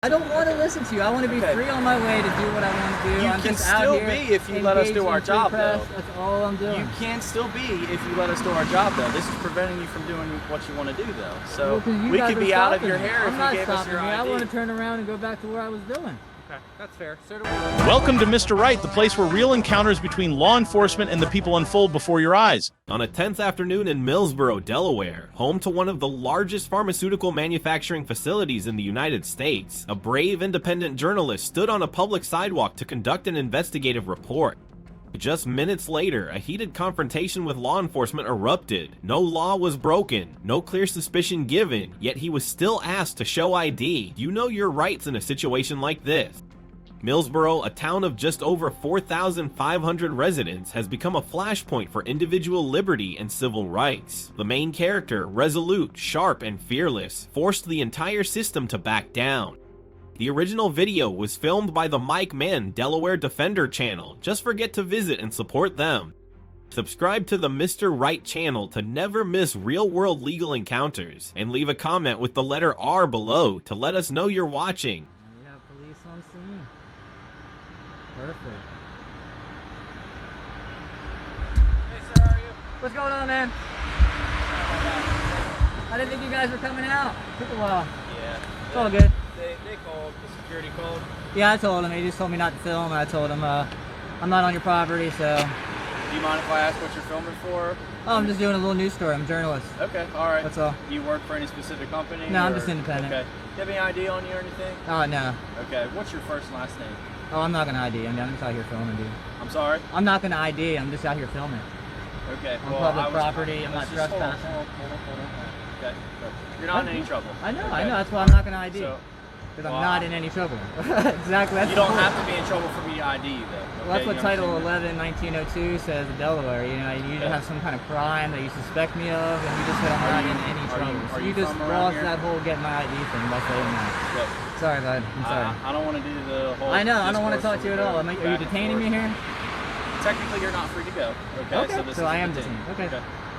I don't want to listen to you. I want to be free on my way to do what I want to do. You can still be if you let us do our job, though. That's all I'm doing. You can still be if you let us do our job, though. This is preventing you from doing what you want to do, though. So we could be out of your hair if you gave us your ID. I want to turn around and go back to where I was doing. Okay, that's fair. So do we. Welcome to Mr. Right, the place where real encounters between law enforcement and the people unfold before your eyes. On a tense afternoon in Millsboro, Delaware, home to one of the largest pharmaceutical manufacturing facilities in the United States, a brave independent journalist stood on a public sidewalk to conduct an investigative report. Just minutes later, a heated confrontation with law enforcement erupted. No law was broken, no clear suspicion given, yet he was still asked to show ID. You know your rights in a situation like this. Millsboro, a town of just over 4,500 residents, has become a flashpoint for individual liberty and civil rights. The main character, resolute, sharp, and fearless, forced the entire system to back down. The original video was filmed by the Mike Mann Delaware Defender channel. Just forget to visit and support them. Subscribe to the Mr. Right channel to never miss real-world legal encounters, and leave a comment with the letter R below to let us know you're watching. We have police on scene. Perfect. Hey, sir, how are you? What's going on, man? I didn't think you guys were coming out. Took a while. Yeah. It's all good. They called, the security called. Yeah, I told him. He just told me not to film, and I told him I'm not on your property, so. Do you mind if I ask what you're filming for? Oh, I'm just doing a little news story. I'm a journalist. Okay, all right. That's all. Do you work for any specific company? No, I'm just independent. Okay. Do you have any ID on you or anything? Oh, no. Okay. What's your first and last name? Oh, I'm not going to ID. I'm just out here filming, dude. I'm sorry? I'm not going to ID. I'm just out here filming. Okay. On public property. I'm not trespassing. Hold on. Okay. You're not in any trouble. I know. Okay. I know. That's why I'm not going to ID. Because Well, I'm not in any trouble. Exactly. That's you don't have to be in trouble for me to ID you, though. Okay? Well, that's what Title 11, 1902 says in Delaware. You know, you need to have some kind of crime that you suspect me of, and you just said I'm not in any trouble. So you just lost that whole get my ID thing by saying that. Yep. Sorry, bud. I'm sorry. I don't want to do the whole. I know. I don't want to talk to you at all. Are you detaining me here? Technically, you're not free to go. Okay. So I am detained. Okay.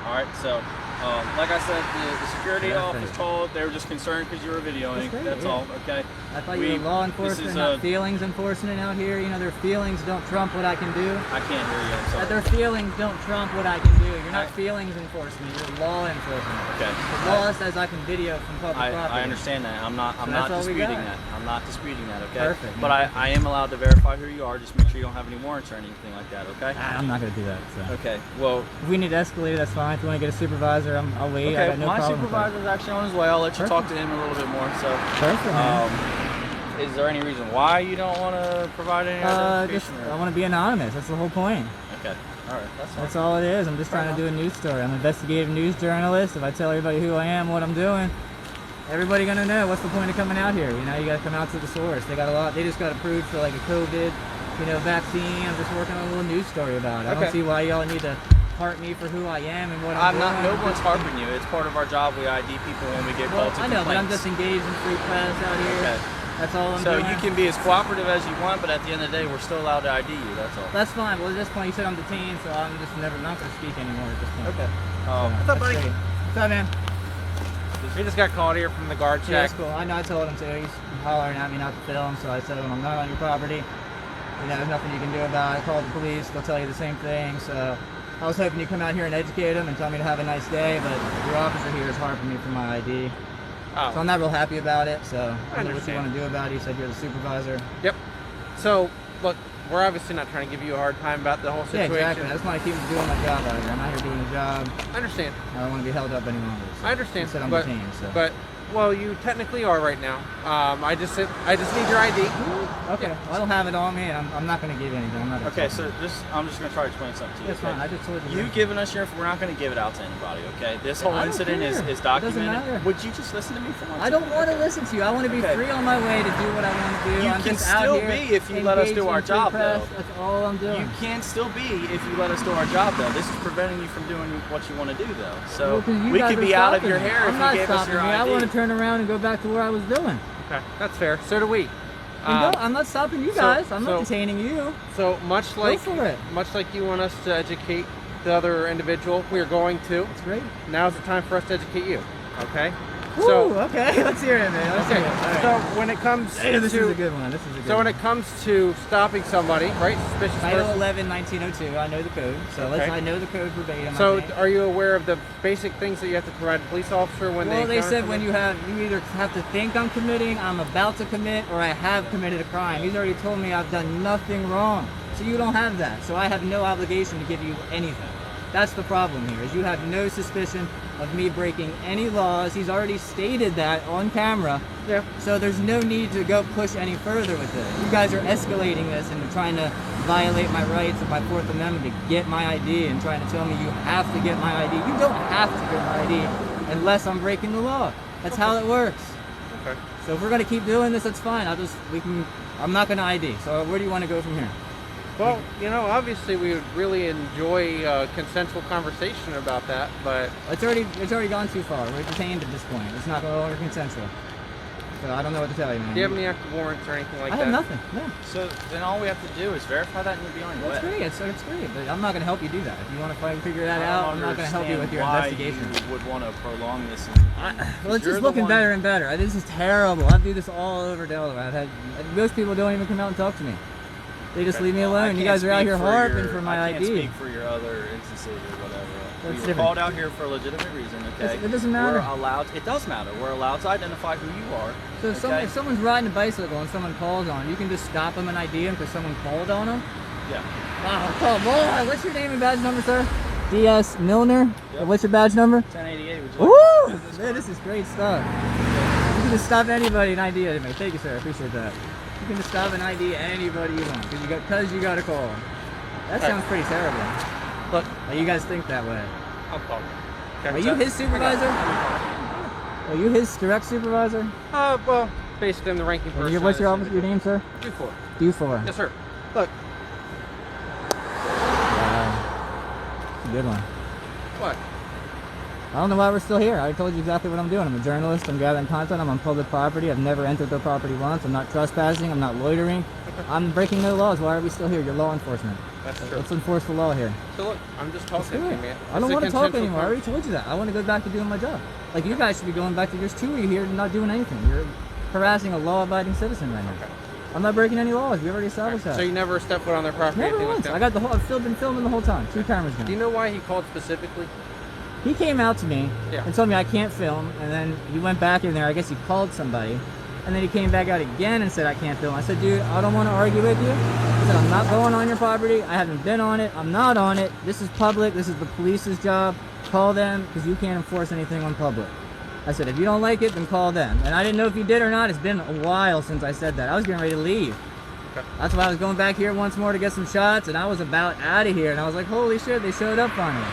All right. So, like I said, the security office called. They were just concerned because you were videoing. That's all. Okay. I thought you were law enforcement, not feelings enforcement out here. You know, their feelings don't trump what I can do. I can't hear you. I'm sorry. Their feelings don't trump what I can do. You're not feelings enforcement. You're law enforcement. Okay. The law says I can video from public property. I understand that. I'm not disputing that. I'm not disputing that. Okay. Perfect. But I am allowed to verify who you are. Just make sure you don't have any warrants or anything like that. Okay. I'm not gonna do that. So. Okay. Well, if we need to escalate, that's fine. If you want to get a supervisor, I'll wait. Okay. I got no My problem supervisor's actually on his way. I'll let you talk to him a little bit more. So. Perfect. Man. Is there any reason why you don't want to provide any identification? I want to be anonymous. That's the whole point. Okay. All right. That's fine. That's all it is. I'm just trying to do a news story. I'm an investigative news journalist. If I tell everybody who I am, what I'm doing, everybody gonna know. What's the point of coming out here? You know, you got to come out to the source. They got a lot. They just got approved for like a COVID, vaccine. I'm just working on a little news story about it. I don't see why y'all need to heart me for who I am and what I'm doing. No one's harping you. It's part of our job. We ID people when we get called to complaints. I know, but I'm just engaged in free press out here. Okay. That's all I'm doing. So you can be as cooperative as you want, but at the end of the day, we're still allowed to ID you. That's all. That's fine. Well, at this point, you said I'm detained, so I'm just not going to speak anymore at this point. Okay. What's up, buddy? What's up, man? We just got called here from the guard check. Yeah, that's cool. I know. I told him to. He's hollering at me not to film, so I said to him, I'm not on your property. There's nothing you can do about it. I called the police. They'll tell you the same thing. So I was hoping you'd come out here and educate them and tell me to have a nice day, but your officer here is harping me for my ID. Oh. So I'm not real happy about it, so I don't know what you want to do about it. You said you're the supervisor. Yep. So, look, we're obviously not trying to give you a hard time about the whole situation. Yeah, exactly. I just want to keep doing my job out here. I'm out here doing a job. I understand. I don't want to be held up any longer. So I understand. You said I'm detained, so. Well, you technically are right now. I just need your ID. Okay. Yeah. Well, I don't have it on me, and I'm not going to give you anything. I'm not. Okay, so I'm just going to try to explain something to you. That's fine. I just told you. You giving us your info, we're not going to give it out to anybody, okay? This whole incident is documented. It doesn't matter. Would you just listen to me for once? I don't want to listen to you. I want to be free on my way to do what I want to do. You can still be if you let us do our job, though. That's all I'm doing. You can still be if you let us do our job, though. This is preventing you from doing what you want to do, though. So we could be out of your hair if you gave us your ID. I want to turn around and go back to where I was doing. Okay, that's fair. So do we. I'm not stopping you guys. I'm not detaining you. So much like you want us to educate the other individual, we are going to. That's great. Now's the time for us to educate you. Okay. So okay, let's hear it, man. Let's okay, hear it. All right. so when it comes Hey, this to is a good one. This is a good so when one. it comes to stopping somebody, right? Suspicious Title person. 11, 1902. I know the code. So Okay. I know the code verbatim. So I think. are you aware of the basic things that you have to provide a police officer when Well, they encounter said when somebody? you either have to think I'm committing, I'm about to commit, or I have committed a crime. He's already told me I've done nothing wrong. So you don't have that. So I have no obligation to give you anything. That's the problem here, is you have no suspicion of me breaking any laws. He's already stated that on camera. Yeah. So there's no need to go push any further with it. You guys are escalating this and trying to violate my rights of my Fourth Amendment to get my ID and trying to tell me you have to get my ID. You don't have to get my ID unless I'm breaking the law. That's how it works. Okay. So if we're gonna keep doing this, that's fine. I'm not gonna ID. So where do you want to go from here? Well, you know, obviously we would really enjoy a consensual conversation about that, but It's already gone too far. We're detained at this point. It's not no longer consensual. So I don't know what to tell you, man. do you have any active warrants or anything like I that? have nothing. No. So then all we have to do is verify that and you'll be on your way. That's great. It's great. But I'm not gonna help you do that. If you want to figure that I out, don't I'm not gonna help you with your understand investigation. why you would want to prolong this. Well, it's You're just the looking one- better and better. This is terrible. I do this all over Delaware. Most people don't even come out and talk to me. They just leave me Well, I alone. You can't guys are out speak here for harping your- for my I can't ID. speak for your other instances or whatever. That's We were different. called out here for a legitimate reason, okay? It doesn't matter. We're allowed. It does matter. We're allowed to identify who you are. So okay? if someone's riding a bicycle and someone calls on, you can just stop them and ID them because someone called on them? Yeah. Wow, come on. What's your name and badge number, sir? D.S. Milner? Yep. What's your badge number? 1088. Would you Woo! like to- Man, this is great stuff. You can just stop anybody and ID me. Thank you, sir. I appreciate that. You can just stop and ID anybody you want because you got a call. That sounds pretty terrible. Look, Like, you guys think that way. I'll call you. Are you his supervisor? Are you his direct supervisor? Well, basically I'm the ranking person. What's your office? Your name, sir? Q4. D4. Yes, sir. Look, It's a good one. what? I don't know why we're still here. I told you exactly what I'm doing. I'm a journalist. I'm gathering content. I'm on public property. I've never entered their property once. I'm not trespassing. I'm not loitering. I'm breaking no laws. Why are we still here? You're law enforcement. That's true. Let's enforce the law here. So look, I'm just talking to you, man. I don't It's a want to talk consensual anymore. I already told you that. I want to go back to doing my job. Like, you guys should be going back to yours too. You're here not doing anything. You're harassing a law-abiding citizen right now. Okay. I'm not breaking any laws. We already established that. So you never stepped foot on their property? Never anything once. like I that? got the whole. I've been filming the whole time. 2 cameras Do now. you know why he called specifically? He came out to me Yeah. and told me I can't film, and then he went back in there. I guess he called somebody, and then he came back out again and said I can't film. I said, dude, I don't want to argue with you. I said, I'm not going on your property. I haven't been on it. I'm not on it. This is public. This is the police's job. Call them because you can't enforce anything on public. I said, if you don't like it, then call them. And I didn't know if you did or not. It's been a while since I said that. I was getting ready to leave. Okay. That's why I was going back here once more to get some shots, and I was about out of here. And I was like, holy shit, they showed up finally.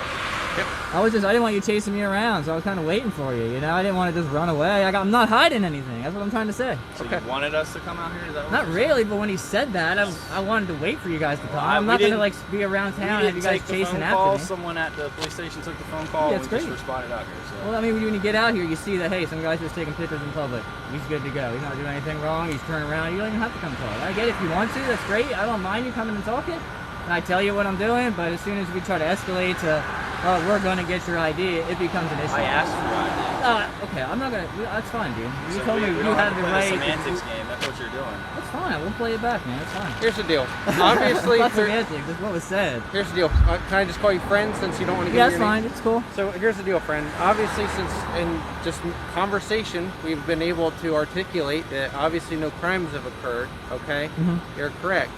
Yep. I didn't want you chasing me around, so I was kind of waiting for you, you know? I didn't want to just run away. I'm not hiding anything. That's what I'm trying to say. So Okay. you wanted us to come out here? Is that what Not you're really, but when he said that, I wanted to wait for you guys to come. Well, I'm we not going to, didn't- like, be around saying? town We and have you didn't guys take the chasing phone call. after me. Someone at the police station took the phone call Yeah, and it's we just great. responded out here. So. Well, I mean, when you get out here, you see that, hey, some guy's just taking pictures in public. He's good to go. He's not doing anything wrong. He's turning around. You don't even have to come talk. I get it if you want to. That's great. I don't mind you coming and talking. And I tell you what I'm doing, but as soon as we try to escalate to, oh, we're going to get your ID, it becomes an issue. I asked for your ID. Okay, I'm not going to. That's fine, dude. You So told me we you don't have to the play right. the semantics game. That's what you're doing. That's fine. We'll play it back, man. It's fine. Here's the deal. Obviously, Not semantics. That's what was said. here's the deal. Can I just call you friend since you don't want to give Yeah, me that's your fine. name? It's cool. So here's the deal, friend. Obviously, since in just conversation, we've been able to articulate that obviously no crimes have occurred, okay? You're correct,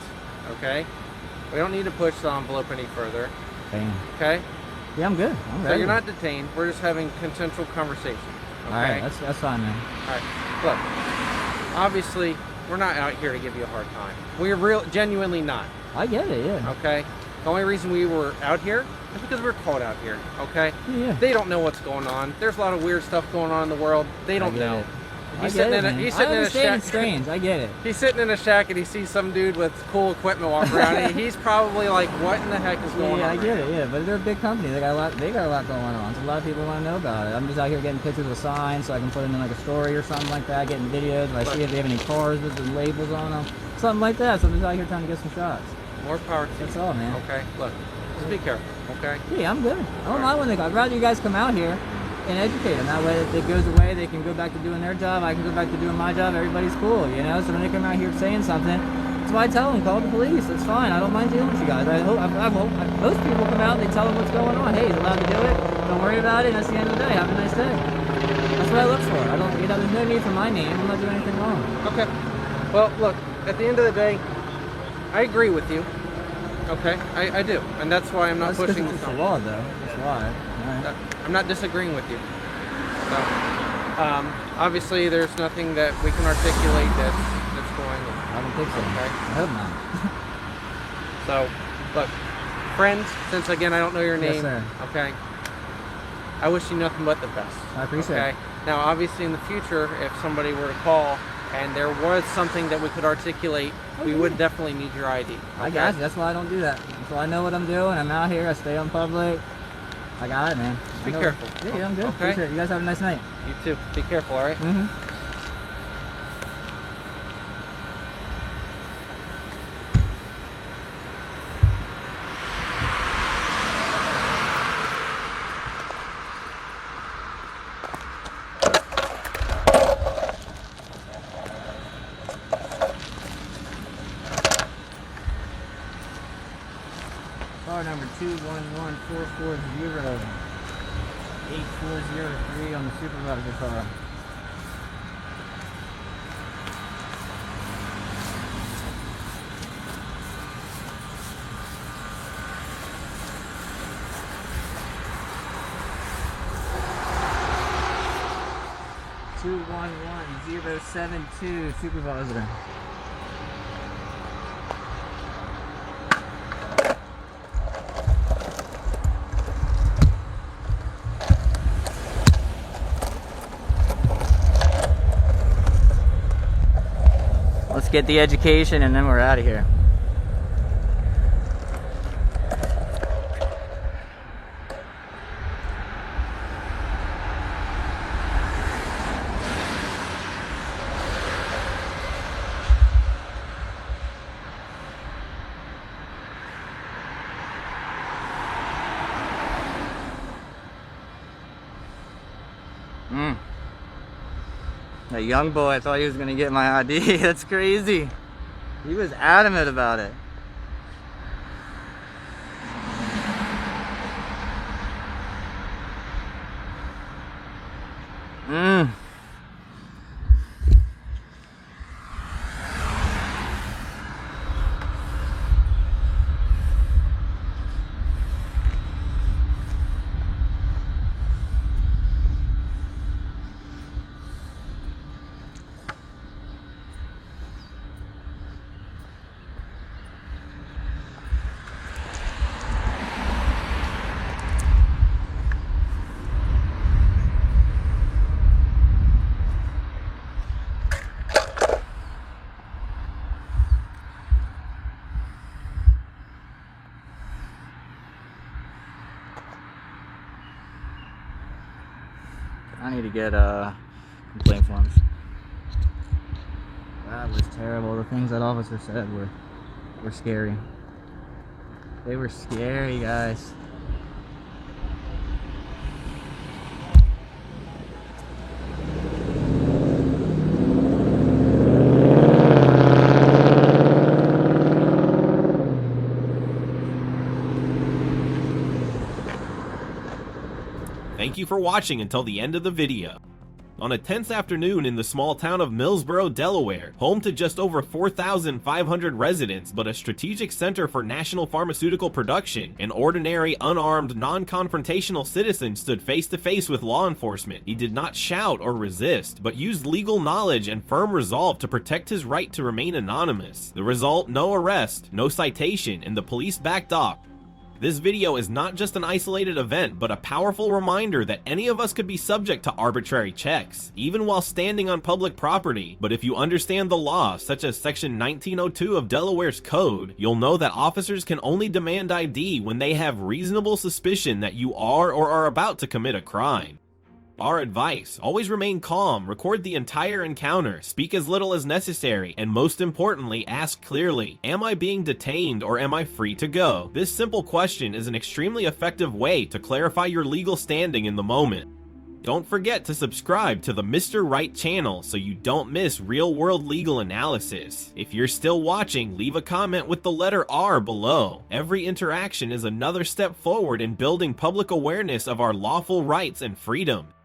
okay? We don't need to push the envelope any further, Bam. okay? Yeah, I'm good. I'm So ready. you're not detained. We're just having consensual conversation, okay? All right, that's fine, man. All right. Look, obviously, we're not out here to give you a hard time. We're genuinely not, I get it. Yeah. okay? The only reason we were out here is because we're called out here, okay? Yeah. They don't know what's going on. There's a lot of weird stuff going on in the world. They don't I get know. it. He's I sitting get in it, a man. he's I sitting in a understand shack. it's strange. I get it. He's sitting in a shack and he sees some dude with cool equipment walking around. And he's probably like, "What in the heck is going Yeah, on?" I get it. Yeah, but they're a big company. They got a lot going on. So a lot of people want to know about it. I'm just out here getting pictures of signs so I can put them in like a story or something like that. Getting videos. If I see if they have any cars with the labels on them, something like that. So I'm just out here trying to get some shots. More power to you. That's all, man. Okay, look, just be careful. Okay. Yeah, I'm good. I don't mind when they go. I'd rather you guys come out here and educate them. That way, if it goes away, they can go back to doing their job. I can go back to doing my job. Everybody's cool, you know. So when they come out here saying something, that's why I tell them, call the police. It's fine. I don't mind dealing with you guys. I hope most people come out and they tell them what's going on. Hey, he's allowed to do it. Don't worry about it. And that's the end of the day. Have a nice day. That's what I look for. I don't, you know, there's no need for my name. I'm not doing anything wrong. Okay. Well, look, at the end of the day, I agree with you. Okay, I do, and that's why I'm not pushing this on. It's a law, though. That's why. Right. I'm not disagreeing with you. So, obviously, there's nothing that we can articulate that's going on. I don't think so. Okay. I hope not. So, look, friends, since again I don't know your name, Yes, sir. okay, I wish you nothing but the best. I appreciate it. Now, obviously, in the future, if somebody were to call and there was something that we could articulate, we would definitely need your ID. Okay? I got you. That's why I don't do that. So I know what I'm doing. I'm out here. I stay on public. I got it, man. Be careful. Yeah, I'm good. Okay. Appreciate it. You guys have a nice night. You too. Be careful, all right? Mm-hmm. Car number 211440 8403 on the supervisor car. Two 11072 supervisor. Let's get the education and then we're out of here. That young boy, I thought he was gonna get my ID. That's crazy. He was adamant about it. I need to get complaint forms. That was terrible. The things that officer said were scary. They were scary, guys. Thank you for watching until the end of the video. On a tense afternoon in the small town of Millsboro, Delaware, home to just over 4,500 residents but a strategic center for national pharmaceutical production, an ordinary, unarmed, non-confrontational citizen stood face to face with law enforcement. He did not shout or resist, but used legal knowledge and firm resolve to protect his right to remain anonymous. The result, no arrest, no citation, and the police backed off. This video is not just an isolated event, but a powerful reminder that any of us could be subject to arbitrary checks, even while standing on public property. But if you understand the law, such as Section 1902 of Delaware's code, you'll know that officers can only demand ID when they have reasonable suspicion that you are or are about to commit a crime. Our advice, always remain calm, record the entire encounter, speak as little as necessary, and most importantly, ask clearly, am I being detained or am I free to go? This simple question is an extremely effective way to clarify your legal standing in the moment. Don't forget to subscribe to the Mr. Right channel so you don't miss real-world legal analysis. If you're still watching, leave a comment with the letter R below. Every interaction is another step forward in building public awareness of our lawful rights and freedom.